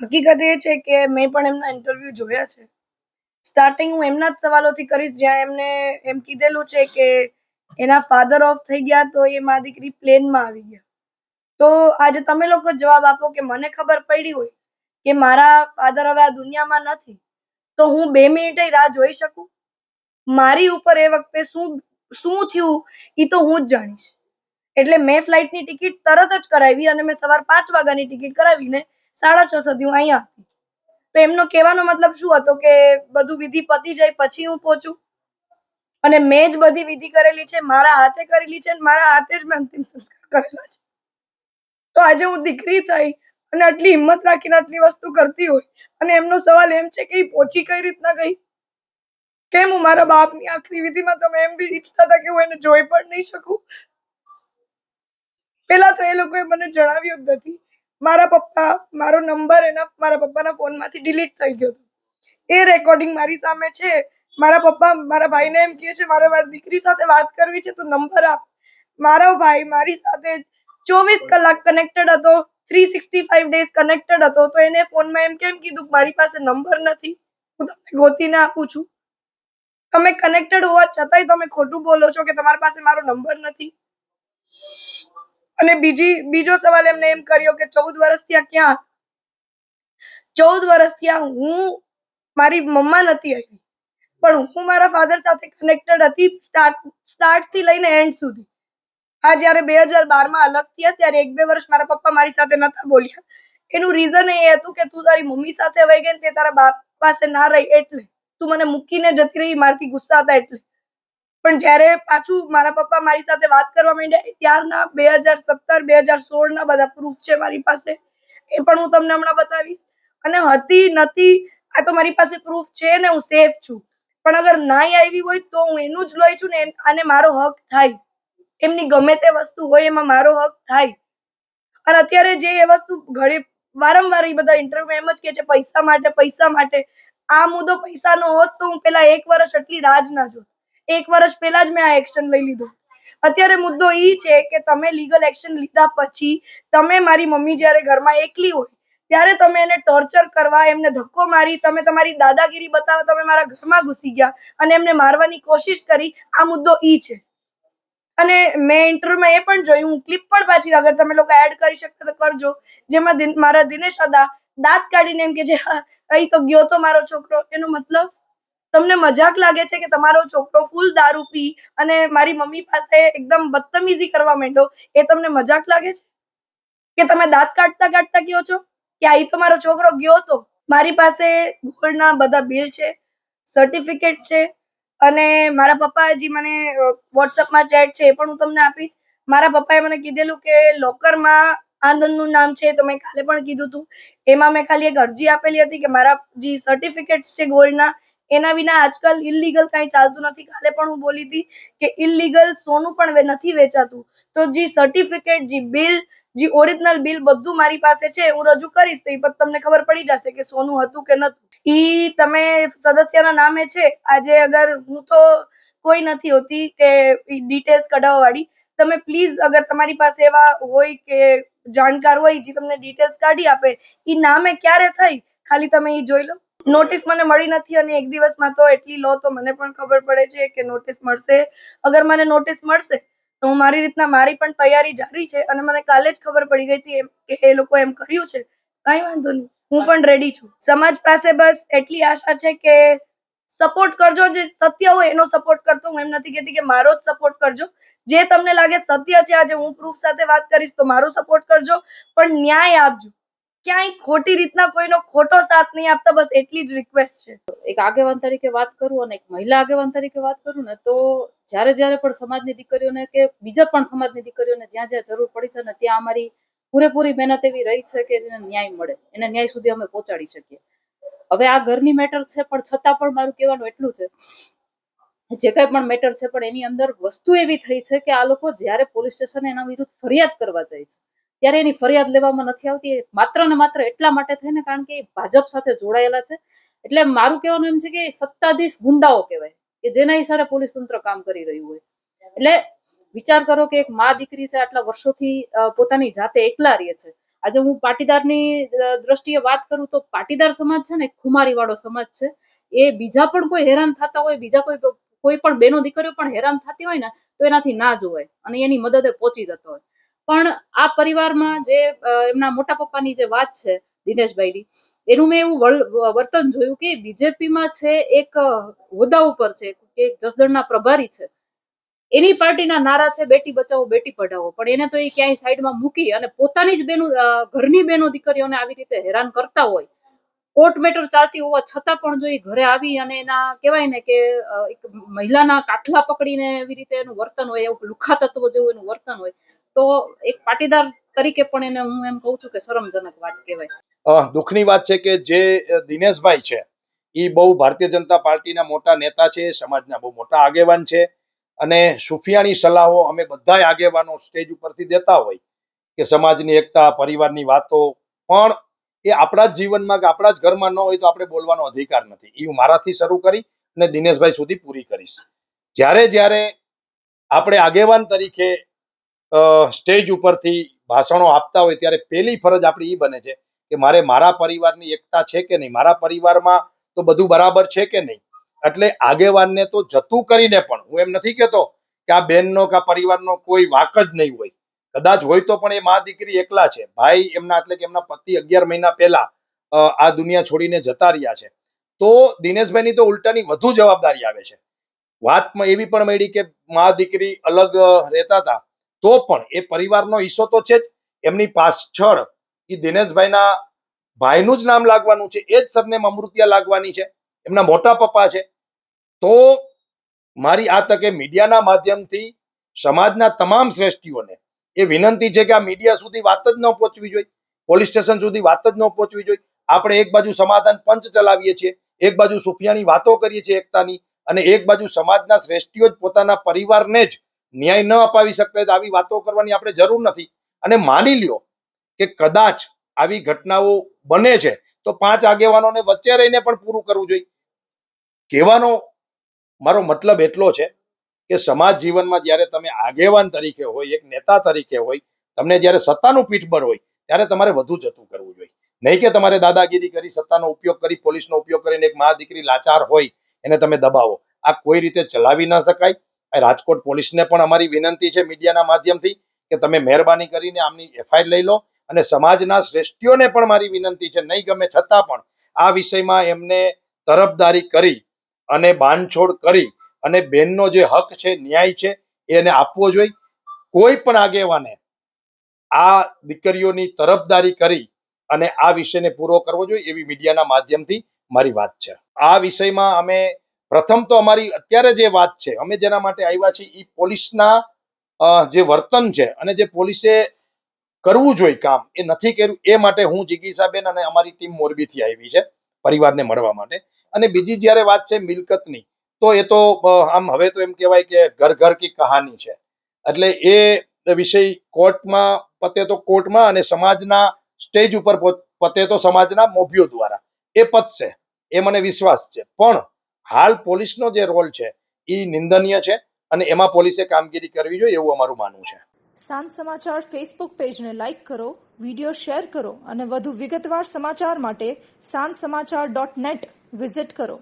હકીકત એ છે કે મેં પણ એમના ઇન્ટરવ્યુ જોયા છે. સ્ટાર્ટિંગ હું એમના જ સવાલોથી કરીશ જ્યાં એમને એમ કીધેલું છે કે એના ફાધર ઓફ થઈ ગયા તો એ મારી દીકરી પ્લેનમાં આવી ગયા. તો આજે તમે લોકો જવાબ આપો કે મને ખબર પડી હોય કે મારા ફાધર હવે આ દુનિયામાં નથી તો હું 2 મિનિટે રાહ જોઈ શકું? મારી ઉપર એ વખતે શું શું થયું એ તો હું જ જાણીશ. એટલે મેં ફ્લાઇટની ટિકિટ તરત જ કરાવી અને મેં સવાર 5 વાગ્યાની ટિકિટ કરાવીને 6:30 સુધી હું અહીંયા હતી. તો એમનો કહેવાનો મતલબ શું હતો કે બધું વિધિ પતી જાય પછી હું પહોંચું? અને મેં જ બધી વિધિ કરેલી છે, મારા હાથે કરેલી છે અને મારા હાથે જ મેં અંતિમ સંસ્કાર કરેલા છે. તો આજે હું દીકરી થઈ અને આટલી હિંમત રાખીને આટલી વસ્તુ કરતી હોય અને એમનો સવાલ એમ છે કે એ પહોંચી કઈ રીતના ગઈ? કેમ હું મારા બાપની આખરી વિધિમાં તમે એમ બી ઈચ્છતા હતા કે હું એને જોઈ પણ નહીં શકું? પેલા તો એ લોકોએ મને જણાવ્યું જ નથી. મારા પપ્પા મારો નંબર મારા પપ્પાના ફોનમાંથી ડિલીટ થઈ ગયો હતો. એ રેકોર્ડિંગ મારી સામે છે. મારા પપ્પા મારા ભાઈને એમ કહે છે મારે મારી દીકરી સાથે વાત કરવી છે, તું નંબર આપ. મારો ભાઈ મારી સાથે 24 કલાક કનેક્ટેડ હતો, 365 ડેઝ કનેક્ટેડ હતો. તો એને ફોનમાં એમ કેમ કીધું મારી પાસે નંબર નથી, હું તમને ગોતીને આપું છું? તમે કનેક્ટેડ હોવા છતાંય તમે ખોટું બોલો છો કે તમારી પાસે મારો નંબર નથી. અને બીજો સવાલ એમને એમ કર્યો કે 14 વર્ષ ત્યાં ક્યાં? 14 વર્ષ ત્યાં હું મારી મમ્મા નથી આવી પણ હું મારા ફાધર સાથે કનેક્ટેડ હતી સ્ટાર્ટ થી લઈને એન્ડ સુધી. આ જ્યારે 2012 માં અલગ થયા ત્યારે 1-2 વર્ષ મારા પપ્પા મારી સાથે નતા બોલ્યા. એનું રીઝન એ હતું કે તું તારી મમ્મી સાથે વહી ગઈ ને તે તારા બાપ પાસે ના રહી એટલે તું મને મૂકીને જતી રહી, મારથી ગુસ્સા હતા એટલે. પણ જ્યારે પાછું મારા પપ્પા મારી સાથે વાત કરવા માંડ્યા ત્યારના 2017-2016 ના બધા પ્રૂફ છે મારી પાસે. એ પણ હું તમને હમણાં બતાવીશ. અને હતી નથી આ તો મારી પાસે પ્રૂફ છે ને હું સેફ છું. પણ અગર નાઈ આવી હોય તો હું એનું જ લોહી છું ને અને મારો હક થાય. એમની ગમે તે વસ્તુ હોય એમાં મારો હક થાય. અને અત્યારે જે એ વસ્તુ ઘણી વારંવાર એ બધા ઇન્ટરવ્યુ એમ જ કે છે પૈસા માટે. આ મુદ્દો પૈસાનો હોત તો હું પેલા 1 વર્ષ એટલી રાજ ના જોત. 1 વર્ષ પહેલા જ મેં આ એક્શન લઈ લીધો. અત્યારે મુદ્દો ઈ છે કે તમે લીગલ એક્શન લીધા પછી તમે મારી મમ્મી જ્યારે ઘરમાં એકલી હોય ત્યારે તમે એને ટોર્ચર કરવા, એમને ધક્કો મારી, તમે તમારી દાદાગીરી બતાવવા તમે મારા ઘરમાં ઘૂસી ગયા અને એમને મારવાની કોશિશ કરી. આ મુદ્દો ઈ છે. અને મેં ઇન્ટરવ્યુમાં એ પણ જોયું, હું ક્લિપ પણ પાછી અગર તમે લોકો એડ કરી શકતા તો કરજો, જેમાં મારા દિનેશ અદા દાંત કાઢીને એમ કે છે અહીં તો ગયો તો મારો છોકરો. એનો મતલબ તમને મજાક લાગે છે કે તમારો છોકરો ફૂલ દારૂ પી અને મારી મમ્મી પાસે એકદમ બદતમીઝી કરવા માંડ્યો, એ તમને મજાક લાગે છે? કે તમે દાંત કાઢતા કાઢતા કહો છો કે અહીં તો મારો છોકરો ગયો તો? મારી પાસે ગોલ્ડના બધા બિલ છે, સર્ટિફિકેટ છે અને મારા પપ્પા હજી મને વોટ્સઅપમાં ચેટ છે એ પણ હું તમને આપીશ. મારા પપ્પાએ મને કીધેલું કે લોકરમાં આનંદનું નામ છે તો મેં કાલે પણ કીધું હતું. એમાં મેં ખાલી એક અરજી આપેલી હતી કે મારા જે સર્ટિફિકેટ્સ છે ગોલ્ડના એના વિના આજકાલ ઇલીગલ કાંઈ ચાલતું નથી. કાલે પણ હું બોલી હતી કે ઇલીગલ સોનું પણ નથી વેચાતું. તો જે સર્ટિફિકેટ, જે બિલ, જે ઓરિજિનલ બિલ બધું મારી પાસે છે, હું રજૂ કરીશ તો એ પર તમને ખબર પડી જશે કે સોનું હતું કે નતું. ઈ તમે સદસ્યના નામે છે. આજે અગર હું તો કોઈ નથી હોતી કે ડિટેલ્સ કઢાવવા વાળી. તમે પ્લીઝ અગર તમારી પાસે એવા હોય કે જાણકાર હોય જે તમને ડિટેલ્સ કાઢી આપે, ઈ નામે ક્યારે થઈ ખાલી તમે ઈ જોઈ લો. નોટિસ મને મળી નથી અને એક દિવસમાં તો એટલી લો તો મને પણ ખબર પડે છે કે નોટિસ મળશે. અગર મને નોટિસ મળશે તો હું મારી રીતના મારી પણ તૈયારી જારી છે અને મને કાલે જ ખબર પડી ગઈ હતી કે એ લોકો એમ કર્યું છે. કઈ વાંધો નહીં, હું પણ રેડી છું. સમાજ પાસે બસ એટલી આશા છે કે સપોર્ટ કરજો. જે સત્ય હોય એનો સપોર્ટ કરતો, હું એમ નથી કહેતી કે મારો જ સપોર્ટ કરજો. જે તમને લાગે સત્ય છે, આજે હું પ્રૂફ સાથે વાત કરીશ તો મારો સપોર્ટ કરજો, પણ ન્યાય આપજો. ક્યાંય ખોટી રીતના કોઈનો ખોટો સાથ નહીં આપતા, બસ એટલી જ રિક્વેસ્ટ છે. એક આગેવાન તરીકે વાત કરું અને એક મહિલા આગેવાન તરીકે વાત કરું ને તો જ્યારે પણ સમાજની દીકરીઓને કે બીજા પણ સમાજની દીકરીઓને જ્યાં જ્યાં જરૂર પડી છે ને ત્યાં અમારી પૂરેપૂરી મહેનત એવી રહી છે કે એને ન્યાય મળે, એને ન્યાય સુધી અમે પહોંચાડી શકીએ. હવે આ ઘરની મેટર છે પણ છતાં પણ મારું કહેવાનું એટલું છે, જે કઈ પણ મેટર છે પણ એની અંદર વસ્તુ એવી થઈ છે કે આ લોકો જ્યારે પોલીસ સ્ટેશને એના વિરુદ્ધ ફરિયાદ કરવા જાય છે ત્યારે એની ફરિયાદ લેવામાં નથી આવતી. માત્ર ને માત્ર એટલા માટે થઈને કારણ કે એ ભાજપ સાથે જોડાયેલા છે. એટલે મારું કહેવાનું એમ છે કે સત્તાધીશ ગુંડાઓ કહેવાય કે જેના ઈશારે પોલીસ તંત્ર કામ કરી રહ્યું હોય. એટલે વિચાર કરો કે એક મા દીકરી છે, આટલા વર્ષોથી પોતાની જાતે એકલા રહે છે, આજે હું પાટીદારની દ્રષ્ટિએ વાત કરું તો પાટીદાર સમાજ છે ને ખુમારી વાળો સમાજ છે. એ બીજા પણ કોઈ હેરાન થતા હોય, બીજા કોઈ પણ બેનો દીકરીઓ પણ હેરાન થતી હોય ને તો એનાથી ના જોવાય અને એની મદદે પહોંચી જતો હોય. પણ આ પરિવારમાં જે એમના મોટા પપ્પાની જે વાત છે દિનેશભાઈની, એનું મેં એવું વર્તન જોયું કે બીજેપીમાં છે એક હોદ્દા ઉપર છે કે જસદણના પ્રભારી છે, એની પાર્ટીના નારા છે બેટી બચાવો બેટી પઢાવો, પણ એને તો એ ક્યાંય સાઈડમાં મૂકી અને પોતાની જ ઘરની બેનો દીકરીઓને આવી રીતે હેરાન કરતા હોય, કોર્ટ મેટર ચાલતી હોવા છતાં પણ જો એ ઘરે આવી અને એના કહેવાય ને કે એક મહિલાના કાઠલા પકડીને એવી રીતે એનું વર્તન હોય, એવું લુખા તત્વ જેવું એનું વર્તન હોય, તો એક પાટીદાર તરીકે પણ એને હું એમ કહું છું કે શરમજનક વાત કહેવાય. દુઃખની વાત છે કે જે દિનેશભાઈ છે એ બહુ ભારતીય જનતા પાર્ટીના મોટા નેતા છે, સમાજના બહુ મોટા આગેવાન છે, અને સુફિયાની સલાહો અમે બધા આગેવાનો સ્ટેજ ઉપરથી દેતા હોય કે સમાજની એકતા, પરિવારની વાતો, પણ એ આપણા જ જીવનમાં કે આપણા જ ઘરમાં ન હોય તો આપણે બોલવાનો અધિકાર નથી. એ હું મારાથી શરૂ કરી અને દિનેશભાઈ સુધી પૂરી કરીશ. જ્યારે આપણે આગેવાન તરીકે સ્ટેજ ઉપરથી ભાષણો આપતા હોય ત્યારે પહેલી ફરજ આપણી એ બને છે કે મારે મારા પરિવારની એકતા છે કે નહીં, મારા પરિવારમાં તો બધું બરાબર છે કે નહીં. એટલે આગેવાનને તો જતું કરીને પણ હું એમ નથી કહેતો કે આ બેનનો કે આ પરિવારનો કોઈ વાંક જ નહીં હોય, કદાચ હોય તો પણ એ મા દીકરી એકલા છે. ભાઈ એમના એટલે કે એમના પતિ 11 મહિના પહેલા આ દુનિયા છોડીને જતા રહ્યા છે, તો દિનેશભાઈની તો ઉલટાની વધુ જવાબદારી આવે છે. વાતમાં એવી પણ મળી કે મા દીકરી અલગ રહેતા હતા તો પણ એ પરિવારનો હિસ્સો તો છે જ. એમની પાછળ એ દિનેશભાઈના ભાઈનું જ નામ લાગવાનું છે, એ જ સરનેમ અમૃતિયા લાગવાની છે, એમના મોટા પપ્પા છે. તો મારી આ તકે મીડિયાના માધ્યમથી સમાજના તમામ શ્રેષ્ઠીઓને એ વિનંતી છે કે આ મીડિયા સુધી વાત જ ન પહોંચવી જોઈએ, પોલીસ સ્ટેશન સુધી વાત જ ન પહોંચવી જોઈએ. આપણે એક બાજુ સમાધાન પંચ ચલાવીએ છીએ, એક બાજુ સુફિયાની વાતો કરીએ છીએ એકતાની, અને એક બાજુ સમાજના શ્રેષ્ઠીઓ જ પોતાના પરિવારને જ ન્યાય ન અપાવી શકતા હોય તો આવી વાતો કરવાની આપણે જરૂર નથી. અને માની લ્યો કે કદાચ આવી ઘટનાઓ બને છે તો 5 આગેવાનોને વચ્ચે રહીને પણ પૂરું કરવું જોઈએ. કહેવાનો મારો મતલબ એટલો છે કે સમાજ જીવનમાં જ્યારે તમે આગેવાન તરીકે હોય, એક નેતા તરીકે હોય, તમને જ્યારે સત્તાનું પીઠબળ હોય ત્યારે તમારે વધુ જતું કરવું જોઈએ. નહીં કે તમારે દાદાગીરી કરી, સત્તાનો ઉપયોગ કરી, પોલીસનો ઉપયોગ કરીને એક મા દીકરી લાચાર હોય એને તમે દબાવો. આ કોઈ રીતે ચલાવી ન શકાય. રાજકોટ પોલીસને પણ અમારી વિનંતી છે મીડિયાના માધ્યમથી કે તમે મહેરબાની કરીને આમની એફઆઈઆર લઈ લો, અને સમાજના શ્રેષ્ઠીઓને પણ મારી વિનંતી છે, નહીં ગમે છતાં પણ આ વિષયમાં એમને તરફદારી કરી અને બાંધછોડ કરી અને બેનનો જે હક છે, ન્યાય છે, એને આપવો જોઈએ. કોઈ પણ આગેવાને આ દીકરીઓની તરફદારી કરી અને આ વિષયને પૂરો કરવો જોઈએ એવી મીડિયાના માધ્યમથી મારી વાત છે. આ વિષયમાં અમે પ્રથમ તો અમારી અત્યારે જે વાત છે, અમે જેના માટે આવ્યા છીએ એ પોલીસના જે વર્તન છે અને જે પોલીસે કરવું જોઈએ કામ એ નથી કર્યું, એ માટે હું જિગીસાબેન અને અમારી ટીમ મોરબીથી આવી છે પરિવારને મળવા માટે. અને બીજી જ્યારે વાત છે મિલકતની, તો એ તો આમ હવે તો એમ કહેવાય કે ઘર ઘર કી કહાની છે. એટલે એ વિષય કોર્ટમાં પતે તો કોર્ટમાં, અને સમાજના સ્ટેજ ઉપર પતે તો સમાજના મોભીઓ દ્વારા એ પતશે, એ મને વિશ્વાસ છે. પણ હાલ પોલીસનો જે રોલ છે એ નિંદનીય છે અને એમાં પોલીસે કામગીરી કરવી જોઈએ એવું અમારું માનવું છે. સાંજ સમાચાર ફેસબુક પેજને લાઇક કરો, વિડીયો શેર કરો અને વધુ વિગતવાર સમાચાર માટે sanssamachar.net વિઝિટ કરો.